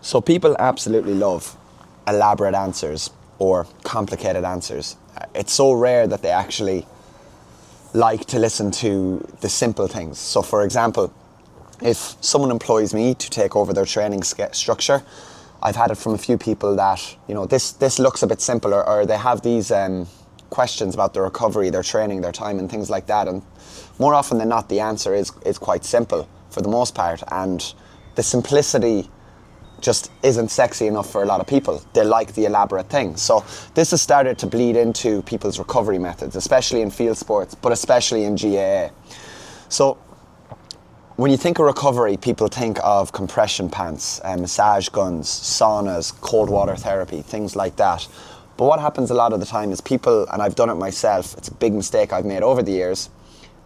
So people absolutely love elaborate answers or complicated answers. It's so rare that they actually like to listen to the simple things. So for example, if someone employs me to take over their training structure, I've had it from a few people that, this looks a bit simple, or they have these questions about their recovery, their training, their time and things like that. And more often than not, the answer is quite simple for the most part. And the simplicity just isn't sexy enough for a lot of people. They like the elaborate things. So this has started to bleed into people's recovery methods, especially in field sports, but especially in GAA. So when you think of recovery, people think of compression pants, massage guns, saunas, cold water therapy, things like that. But what happens a lot of the time is people, and I've done it myself, it's a big mistake I've made over the years,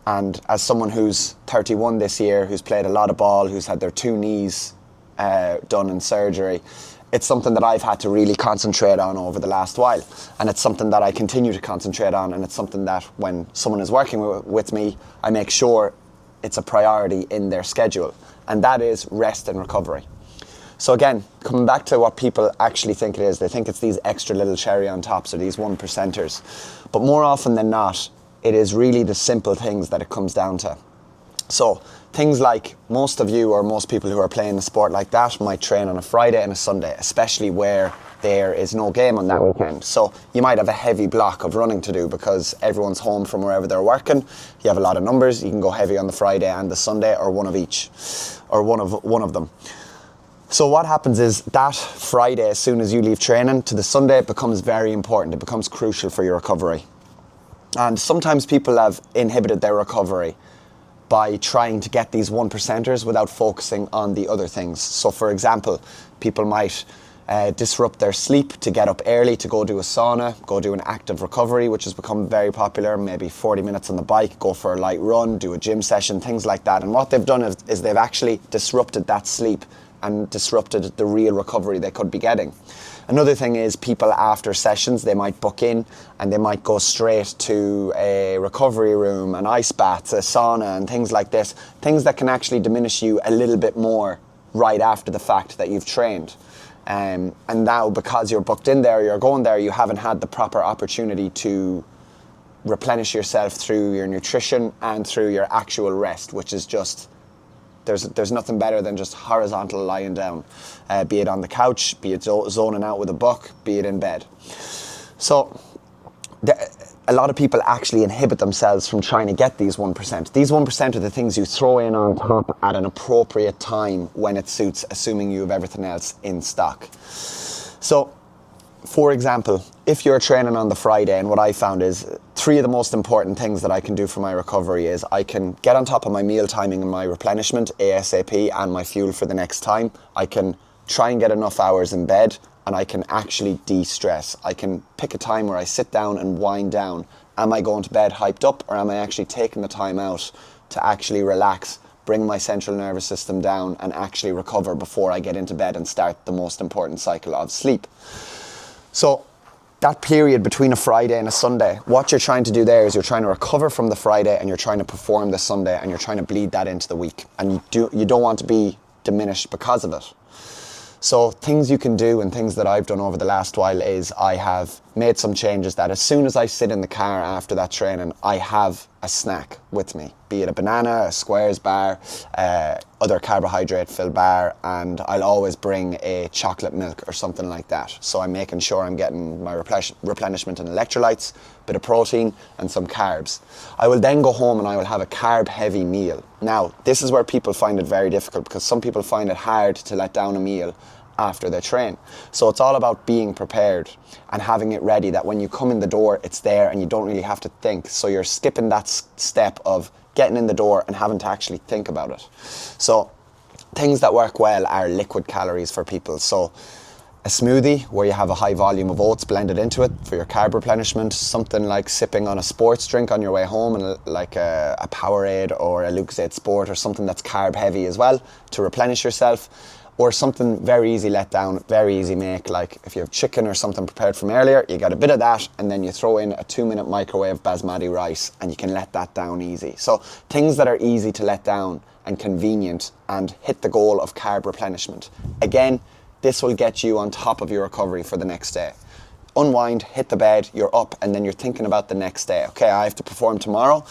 and as someone who's 31 this year, who's played a lot of ball, who's had their 2 knees done in surgery, it's something that I've had to really concentrate on over the last while, and it's something that I continue to concentrate on, and it's something that when someone is working with me, I make sure it's a priority in their schedule, and that is rest and recovery. So again, coming back to what people actually think it is, they think it's these extra little cherry on tops or these 1%ers, but more often than not, it is really the simple things that it comes down to. So things like most of you or most people who are playing a sport like that might train on a Friday and a Sunday, especially where there is no game on that weekend. So you might have a heavy block of running to do because everyone's home from wherever they're working. You have a lot of numbers. You can go heavy on the Friday and the Sunday, or one of each, or one of them. So what happens is that Friday, as soon as you leave training, to the Sunday, it becomes very important. It becomes crucial for your recovery. And sometimes people have inhibited their recovery by trying to get these 1%ers without focusing on the other things. So for example, people might disrupt their sleep to get up early to go do a sauna, go do an active recovery, which has become very popular, maybe 40 minutes on the bike, go for a light run, do a gym session, things like that. And what they've done is they've actually disrupted that sleep and disrupted the real recovery they could be getting. Another thing is people after sessions, they might book in and they might go straight to a recovery room, an ice bath, a sauna and things like this. Things that can actually diminish you a little bit more right after the fact that you've trained. And now because you're booked in there, you're going there, you haven't had the proper opportunity to replenish yourself through your nutrition and through your actual rest, which is just, there's nothing better than just horizontal lying down, be it on the couch, be it zoning out with a book, be it in bed. So a lot of people actually inhibit themselves from trying to get these 1%. These 1% are the things you throw in on top at an appropriate time when it suits, assuming you have everything else in stock. So, for example, if you're training on the Friday, and what I found is 3 of the most important things that I can do for my recovery is I can get on top of my meal timing and my replenishment ASAP and my fuel for the next time. I can try and get enough hours in bed, and I can actually de-stress. I can pick a time where I sit down and wind down. Am I going to bed hyped up, or am I actually taking the time out to actually relax, bring my central nervous system down and actually recover before I get into bed and start the most important cycle of sleep? So that period between a Friday and a Sunday, what you're trying to do there is you're trying to recover from the Friday and you're trying to perform the Sunday, and you're trying to bleed that into the week. And you don't want to be diminished because of it. So things you can do and things that I've done over the last while is I have made some changes that as soon as I sit in the car after that training, I have a snack with me, be it a banana, a Squares bar, other carbohydrate filled bar, and I'll always bring a chocolate milk or something like that. So I'm making sure I'm getting my replenishment and electrolytes, bit of protein and some carbs. I will then go home and I will have a carb heavy meal. Now, this is where people find it very difficult, because some people find it hard to let down a meal after they train. So it's all about being prepared and having it ready, that when you come in the door, it's there and you don't really have to think. So you're skipping that step of getting in the door and having to actually think about it. So things that work well are liquid calories for people. So a smoothie where you have a high volume of oats blended into it for your carb replenishment, something like sipping on a sports drink on your way home, and like a Powerade or a Lucozade Sport or something that's carb heavy as well to replenish yourself. Or something very easy let down, very easy make, like if you have chicken or something prepared from earlier, you get a bit of that and then you throw in a 2-minute microwave basmati rice and you can let that down easy. So things that are easy to let down and convenient and hit the goal of carb replenishment. Again, this will get you on top of your recovery for the next day. Unwind, hit the bed, you're up, and then you're thinking about the next day. Okay, I have to perform tomorrow.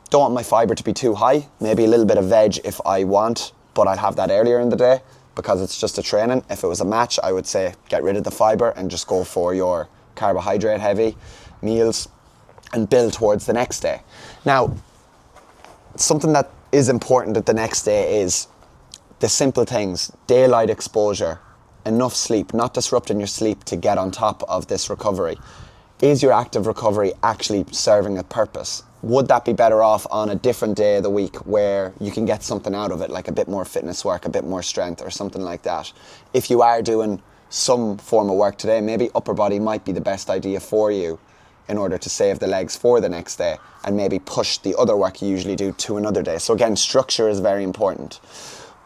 Don't want my fibre to be too high. Maybe a little bit of veg if I want, but I'd have that earlier in the day because it's just a training. If it was a match, I would say get rid of the fibre and just go for your carbohydrate heavy meals and build towards the next day. Now, something that is important at the next day is the simple things: daylight exposure, enough sleep, not disrupting your sleep to get on top of this recovery. Is your active recovery actually serving a purpose? Would that be better off on a different day of the week where you can get something out of it, like a bit more fitness work, a bit more strength or something like that? If you are doing some form of work today, maybe upper body might be the best idea for you in order to save the legs for the next day and maybe push the other work you usually do to another day. So again, structure is very important.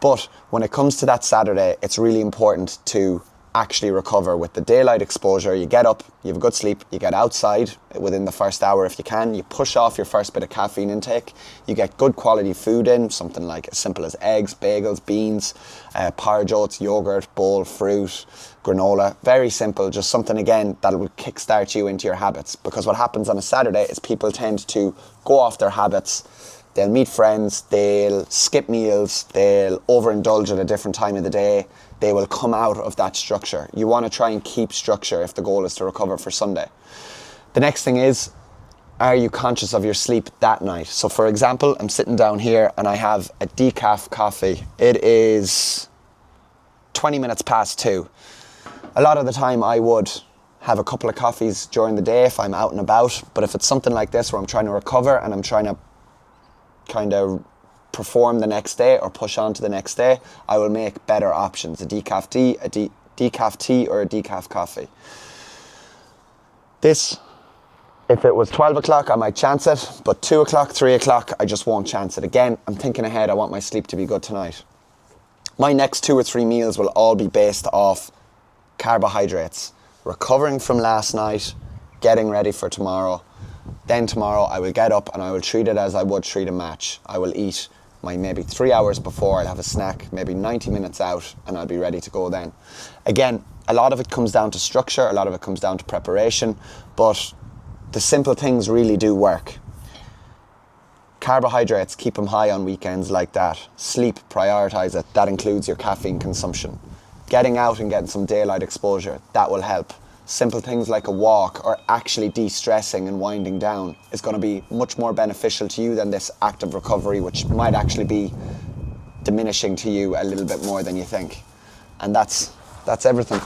But when it comes to that Saturday, it's really important to actually recover with the daylight exposure. You get up, you have a good sleep, you get outside within the first hour if you can, you push off your first bit of caffeine intake, you get good quality food in, something like as simple as eggs, bagels, beans, porridge oats, yogurt, bowl, fruit, granola. Very simple, just something again that will kickstart you into your habits. Because what happens on a Saturday is people tend to go off their habits. They'll meet friends, they'll skip meals, they'll overindulge at a different time of the day. They will come out of that structure. You want to try and keep structure if the goal is to recover for Sunday. The next thing is, are you conscious of your sleep that night? So for example, I'm sitting down here and I have a decaf coffee. It is 20 minutes past 2. A lot of the time I would have a couple of coffees during the day if I'm out and about. But if it's something like this where I'm trying to recover and I'm trying to kind of perform the next day or push on to the next day, I will make better options: a decaf tea, decaf tea or a decaf coffee. This, if it was 12 o'clock, I might chance it, but 2 o'clock, 3 o'clock, I just won't chance it. Again, I'm thinking ahead, I want my sleep to be good tonight. My next 2 or 3 meals will all be based off carbohydrates, recovering from last night, getting ready for tomorrow. Then tomorrow I will get up and I will treat it as I would treat a match. I will eat my maybe 3 hours before, I'll have a snack, maybe 90 minutes out, and I'll be ready to go then. Again, a lot of it comes down to structure, a lot of it comes down to preparation, but the simple things really do work. Carbohydrates, keep them high on weekends like that. Sleep, prioritize it. That includes your caffeine consumption. Getting out and getting some daylight exposure, that will help. Simple things like a walk or actually de-stressing and winding down is going to be much more beneficial to you than this active recovery, which might actually be diminishing to you a little bit more than you think. And that's everything.